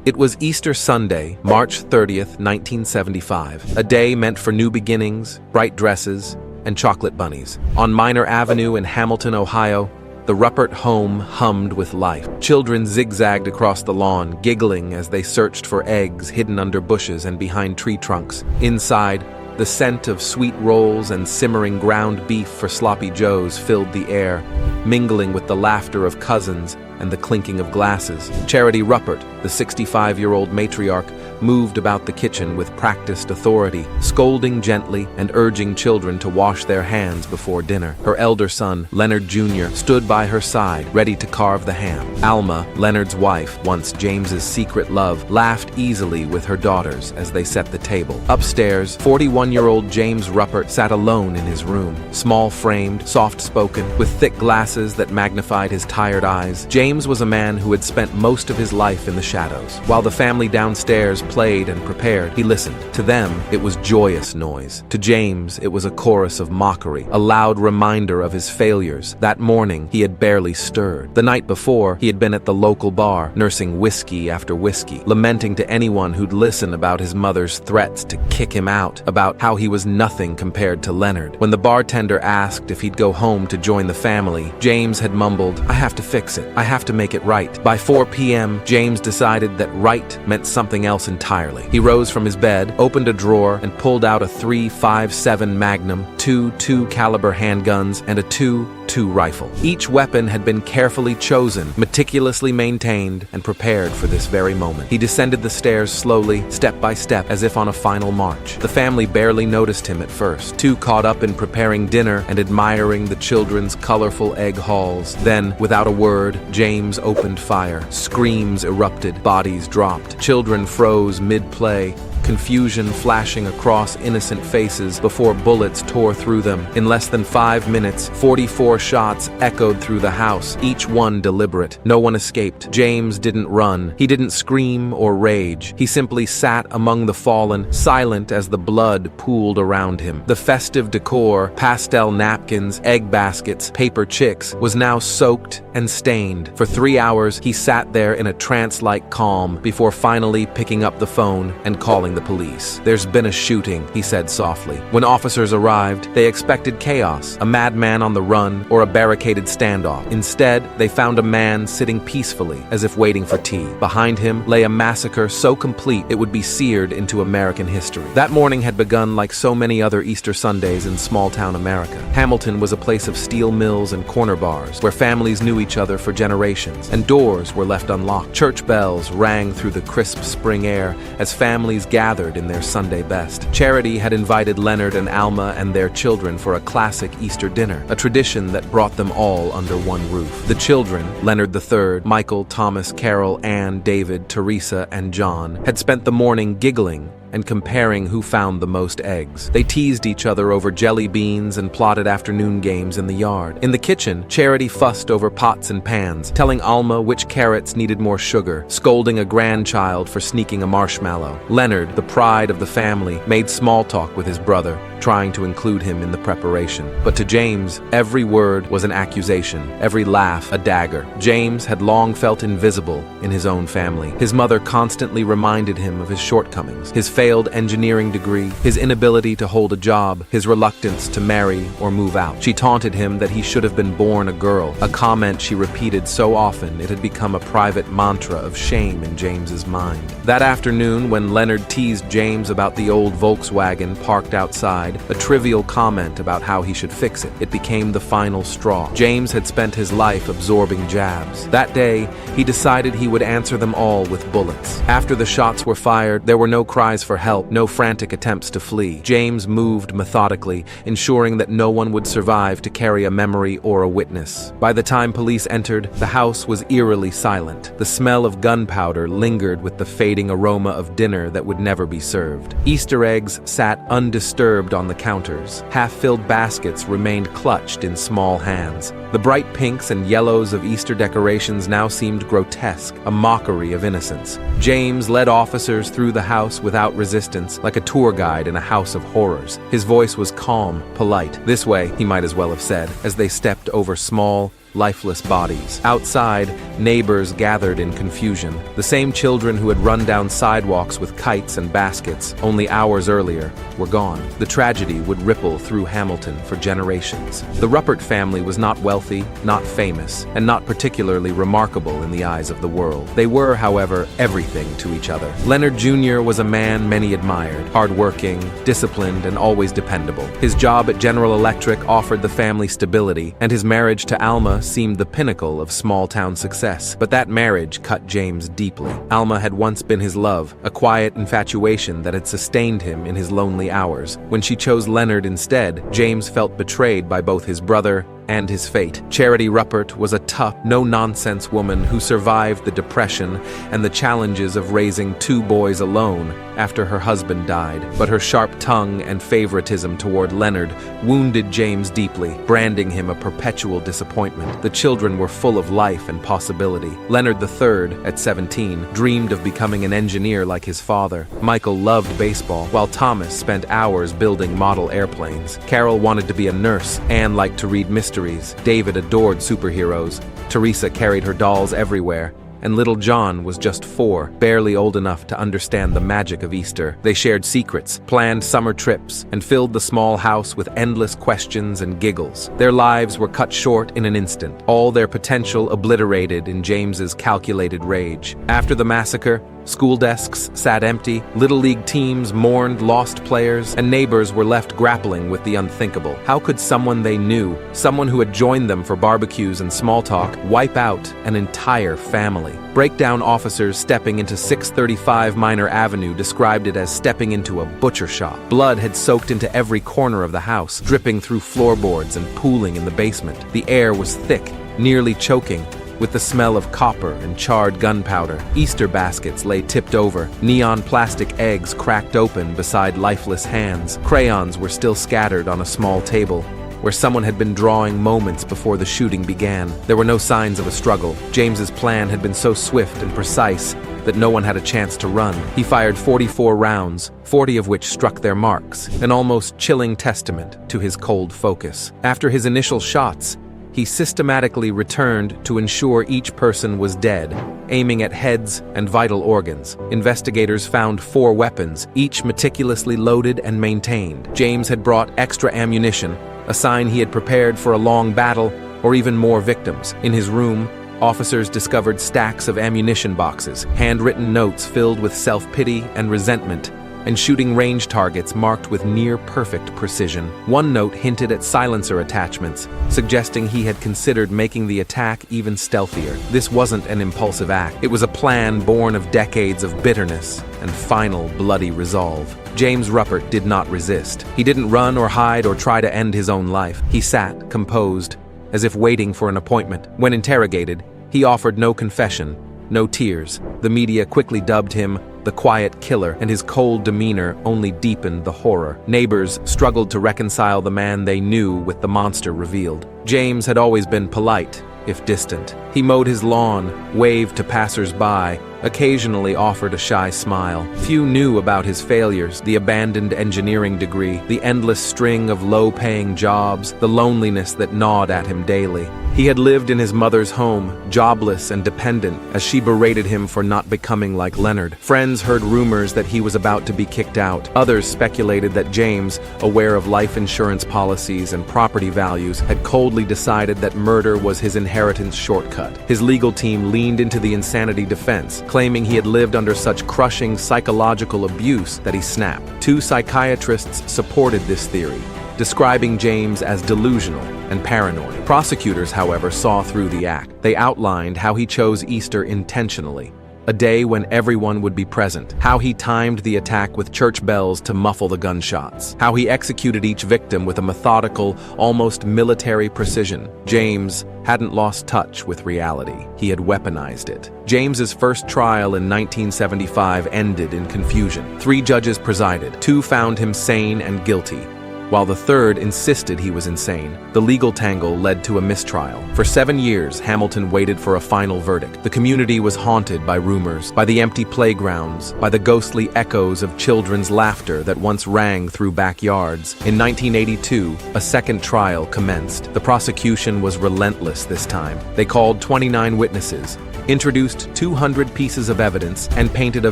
It was Easter Sunday, March 30th, 1975, a day meant for new beginnings, bright dresses, and chocolate bunnies. On Minor Avenue in Hamilton, Ohio, the Ruppert home hummed with life. Children zigzagged across the lawn, giggling as they searched for eggs hidden under bushes and behind tree trunks. Inside, the scent of sweet rolls and simmering ground beef for sloppy joes filled the air, mingling with the laughter of cousins and the clinking of glasses. Charity Ruppert, the 65-year-old matriarch, moved about the kitchen with practiced authority, scolding gently and urging children to wash their hands before dinner. Her elder son, Leonard Jr., stood by her side, ready to carve the ham. Alma, Leonard's wife, once James's secret love, laughed easily with her daughters as they set the table. Upstairs, 41-year-old James Ruppert sat alone in his room, small-framed, soft-spoken, with thick glasses that magnified his tired eyes. James was a man who had spent most of his life in the shadows. While the family downstairs played and prepared, he listened. To them, it was joyous noise. To James, it was a chorus of mockery, a loud reminder of his failures. That morning, he had barely stirred. The night before, he had been at the local bar, nursing whiskey after whiskey, lamenting to anyone who'd listen about his mother's threats to kick him out, about how he was nothing compared to Leonard. When the bartender asked if he'd go home to join the family, James had mumbled, "I have to fix it. I have to make it right." By 4 p.m., James decided that right meant something else entirely. He rose from his bed, opened a drawer, and pulled out a .357 Magnum, two .2 handguns, and a .22 rifle. Each weapon had been carefully chosen, meticulously maintained, and prepared for this very moment. He descended the stairs slowly, step by step, as if on a final march. The family barely noticed him at first, too caught up in preparing dinner and admiring the children's colorful egg hauls. Then, without a word, James opened fire. Screams erupted, bodies dropped. Children froze mid-play, confusion flashing across innocent faces before bullets tore through them. In less than 5 minutes, 44 shots echoed through the house, each one deliberate. No one escaped. James didn't run. He didn't scream or rage. He simply sat among the fallen, silent as the blood pooled around him. The festive decor, pastel napkins, egg baskets, paper chicks, was now soaked and stained. For 3 hours, he sat there in a trance-like calm before finally picking up the phone and calling the police. "There's been a shooting," he said softly. When officers arrived, they expected chaos, a madman on the run, or a barricaded standoff. Instead, they found a man sitting peacefully, as if waiting for tea. Behind him lay a massacre so complete it would be seared into American history. That morning had begun like so many other Easter Sundays in small-town America. Hamilton was a place of steel mills and corner bars, where families knew each other for generations, and doors were left unlocked. Church bells rang through the crisp spring air as families gathered in their Sunday best. Charity had invited Leonard and Alma and their children for a classic Easter dinner, a tradition that brought them all under one roof. The children, Leonard III, Michael, Thomas, Carol, Anne, David, Teresa, and John, had spent the morning giggling and comparing who found the most eggs. They teased each other over jelly beans and plotted afternoon games in the yard. In the kitchen, Charity fussed over pots and pans, telling Alma which carrots needed more sugar, scolding a grandchild for sneaking a marshmallow. Leonard, the pride of the family, made small talk with his brother, trying to include him in the preparation. But to James, every word was an accusation, every laugh a dagger. James had long felt invisible in his own family. His mother constantly reminded him of his shortcomings, his failed engineering degree, his inability to hold a job, his reluctance to marry or move out. She taunted him that he should have been born a girl, a comment she repeated so often it had become a private mantra of shame in James's mind. That afternoon, when Leonard teased James about the old Volkswagen parked outside, a trivial comment about how he should fix it, it became the final straw. James had spent his life absorbing jabs. That day, he decided he would answer them all with bullets. After the shots were fired, there were no cries for help, no frantic attempts to flee. James moved methodically, ensuring that no one would survive to carry a memory or a witness. By the time police entered, the house was eerily silent. The smell of gunpowder lingered with the fading aroma of dinner that would never be served. Easter eggs sat undisturbed on the counters. Half-filled baskets remained clutched in small hands. The bright pinks and yellows of Easter decorations now seemed grotesque, a mockery of innocence. James led officers through the house without resistance, like a tour guide in a house of horrors. His voice was calm, polite. "This way," he might as well have said, as they stepped over small, lifeless bodies. Outside, neighbors gathered in confusion. The same children who had run down sidewalks with kites and baskets only hours earlier were gone. The tragedy would ripple through Hamilton for generations. The Ruppert family was not wealthy, not famous, and not particularly remarkable in the eyes of the world. They were, however, everything to each other. Leonard Jr. was a man many admired, hardworking, disciplined, and always dependable. His job at General Electric offered the family stability, and his marriage to Alma seemed the pinnacle of small-town success. But that marriage cut James deeply. Alma had once been his love, a quiet infatuation that had sustained him in his lonely hours. When she chose Leonard instead, James felt betrayed by both his brother and his fate. Charity Ruppert was a tough, no-nonsense woman who survived the depression and the challenges of raising two boys alone after her husband died. But her sharp tongue and favoritism toward Leonard wounded James deeply, branding him a perpetual disappointment. The children were full of life and possibility. Leonard III, at 17, dreamed of becoming an engineer like his father. Michael loved baseball, while Thomas spent hours building model airplanes. Carol wanted to be a nurse. Anne liked to read mysteries. David adored superheroes. Teresa carried her dolls everywhere. And little John was just 4, barely old enough to understand the magic of Easter. They shared secrets, planned summer trips, and filled the small house with endless questions and giggles. Their lives were cut short in an instant, all their potential obliterated in James's calculated rage. After the massacre, school desks sat empty, Little League teams mourned lost players, and neighbors were left grappling with the unthinkable. How could someone they knew, someone who had joined them for barbecues and small talk, wipe out an entire family? Breakdown officers stepping into 635 Minor Avenue described it as stepping into a butcher shop. Blood had soaked into every corner of the house, dripping through floorboards and pooling in the basement. The air was thick, nearly choking, with the smell of copper and charred gunpowder. Easter baskets lay tipped over, neon plastic eggs cracked open beside lifeless hands. Crayons were still scattered on a small table, where someone had been drawing moments before the shooting began. There were no signs of a struggle. James's plan had been so swift and precise that no one had a chance to run. He fired 44 rounds, 40 of which struck their marks, an almost chilling testament to his cold focus. After his initial shots, he systematically returned to ensure each person was dead, aiming at heads and vital organs. Investigators found 4 weapons, each meticulously loaded and maintained. James had brought extra ammunition, a sign he had prepared for a long battle or even more victims. In his room, officers discovered stacks of ammunition boxes, handwritten notes filled with self-pity and resentment, and shooting range targets marked with near-perfect precision. One note hinted at silencer attachments, suggesting he had considered making the attack even stealthier. This wasn't an impulsive act. It was a plan born of decades of bitterness and final bloody resolve. James Ruppert did not resist. He didn't run or hide or try to end his own life. He sat, composed, as if waiting for an appointment. When interrogated, he offered no confession, no tears. The media quickly dubbed him the quiet killer, and his cold demeanor only deepened the horror. Neighbors struggled to reconcile the man they knew with the monster revealed. James had always been polite, if distant. He mowed his lawn, waved to passers-by, occasionally offered a shy smile. Few knew about his failures, the abandoned engineering degree, the endless string of low-paying jobs, the loneliness that gnawed at him daily. He had lived in his mother's home, jobless and dependent, as she berated him for not becoming like Leonard. Friends heard rumors that he was about to be kicked out. Others speculated that James, aware of life insurance policies and property values, had coldly decided that murder was his inheritance shortcut. His legal team leaned into the insanity defense, claiming he had lived under such crushing psychological abuse that he snapped. 2 psychiatrists supported this theory, describing James as delusional and paranoid. Prosecutors, however, saw through the act. They outlined how he chose Easter intentionally, a day when everyone would be present, how he timed the attack with church bells to muffle the gunshots, how he executed each victim with a methodical, almost military precision. James hadn't lost touch with reality. He had weaponized it. James's first trial in 1975 ended in confusion. 3 judges presided. 2 found him sane and guilty. while the third insisted he was insane. The legal tangle led to a mistrial. For 7 years, Hamilton waited for a final verdict. The community was haunted by rumors, by the empty playgrounds, by the ghostly echoes of children's laughter that once rang through backyards. In 1982, a second trial commenced. The prosecution was relentless this time. They called 29 witnesses, introduced 200 pieces of evidence, and painted a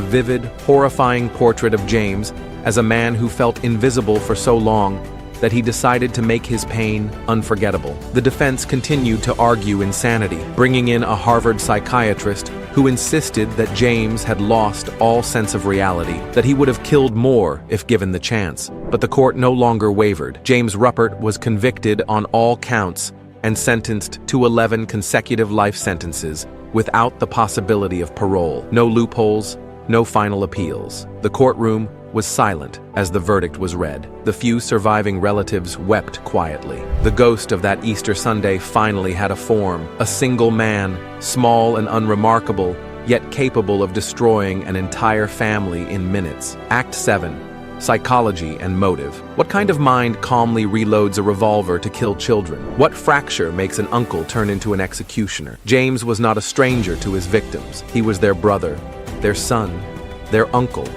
vivid, horrifying portrait of James as a man who felt invisible for so long that he decided to make his pain unforgettable. The defense continued to argue insanity, bringing in a Harvard psychiatrist who insisted that James had lost all sense of reality, that he would have killed more if given the chance. But the court no longer wavered. James Ruppert was convicted on all counts and sentenced to 11 consecutive life sentences without the possibility of parole. No loopholes, no final appeals. The courtroom was silent as the verdict was read. The few surviving relatives wept quietly. The ghost of that Easter Sunday finally had a form, a single man, small and unremarkable, yet capable of destroying an entire family in minutes. Act 7. Psychology and motive. What kind of mind calmly reloads a revolver to kill children? What fracture makes an uncle turn into an executioner? James was not a stranger to his victims. He was their brother, their son, their uncle.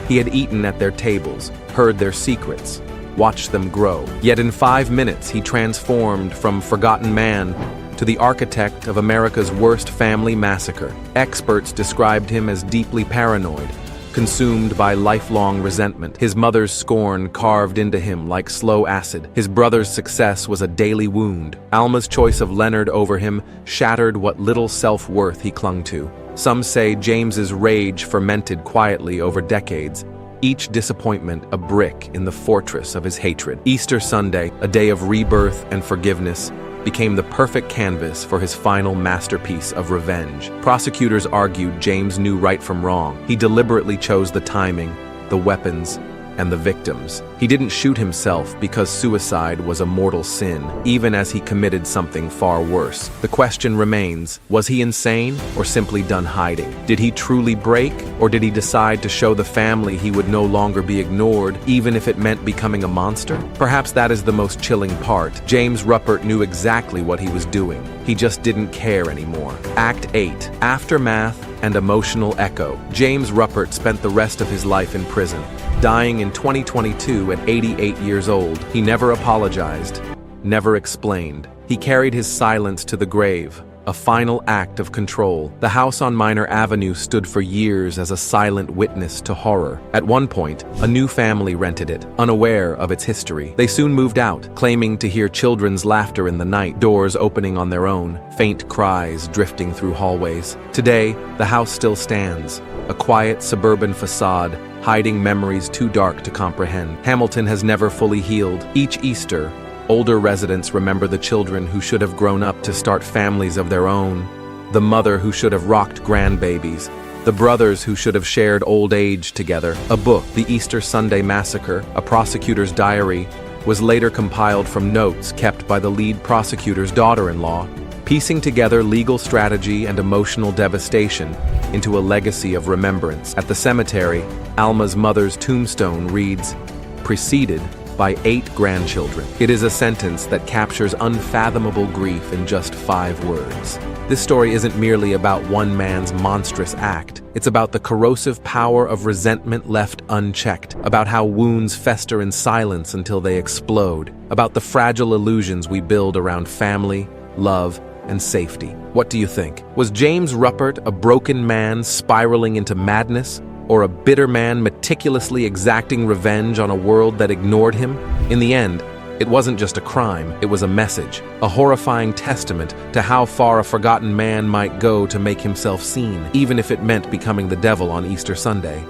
He had eaten at their tables, heard their secrets, watched them grow. Yet in 5 minutes, he transformed from forgotten man to the architect of America's worst family massacre. Experts described him as deeply paranoid, consumed by lifelong resentment, his mother's scorn carved into him like slow acid. His brother's success was a daily wound. Alma's choice of Leonard over him shattered what little self-worth he clung to. Some say James's rage fermented quietly over decades, each disappointment a brick in the fortress of his hatred. Easter Sunday, a day of rebirth and forgiveness, became the perfect canvas for his final masterpiece of revenge. Prosecutors argued James knew right from wrong. He deliberately chose the timing, the weapons, and the victims. He didn't shoot himself because suicide was a mortal sin, even as he committed something far worse. The question remains, was he insane or simply done hiding? Did he truly break, or did he decide to show the family he would no longer be ignored, even if it meant becoming a monster? Perhaps that is the most chilling part. James Ruppert knew exactly what he was doing. He just didn't care anymore. Act 8. Aftermath and emotional echo. James Ruppert spent the rest of his life in prison, dying in 2022 at 88 years old. He never apologized, never explained. He carried his silence to the grave, a final act of control. The house on Minor Avenue stood for years as a silent witness to horror. At one point, a new family rented it, unaware of its history. They soon moved out, claiming to hear children's laughter in the night, doors opening on their own, faint cries drifting through hallways. Today, the house still stands, a quiet suburban facade, hiding memories too dark to comprehend. Hamilton has never fully healed. Each Easter, older residents remember the children who should have grown up to start families of their own, the mother who should have rocked grandbabies, the brothers who should have shared old age together. A book, The Easter Sunday Massacre, a prosecutor's diary, was later compiled from notes kept by the lead prosecutor's daughter-in-law, piecing together legal strategy and emotional devastation into a legacy of remembrance. At the cemetery, Alma's mother's tombstone reads, "Preceded by 8 grandchildren." It is a sentence that captures unfathomable grief in just 5 words. This story isn't merely about one man's monstrous act. It's about the corrosive power of resentment left unchecked, about how wounds fester in silence until they explode, about the fragile illusions we build around family, love, and safety. What do you think? Was James Ruppert a broken man spiraling into madness, or a bitter man meticulously exacting revenge on a world that ignored him? In the end, it wasn't just a crime, it was a message, a horrifying testament to how far a forgotten man might go to make himself seen, even if it meant becoming the devil on Easter Sunday.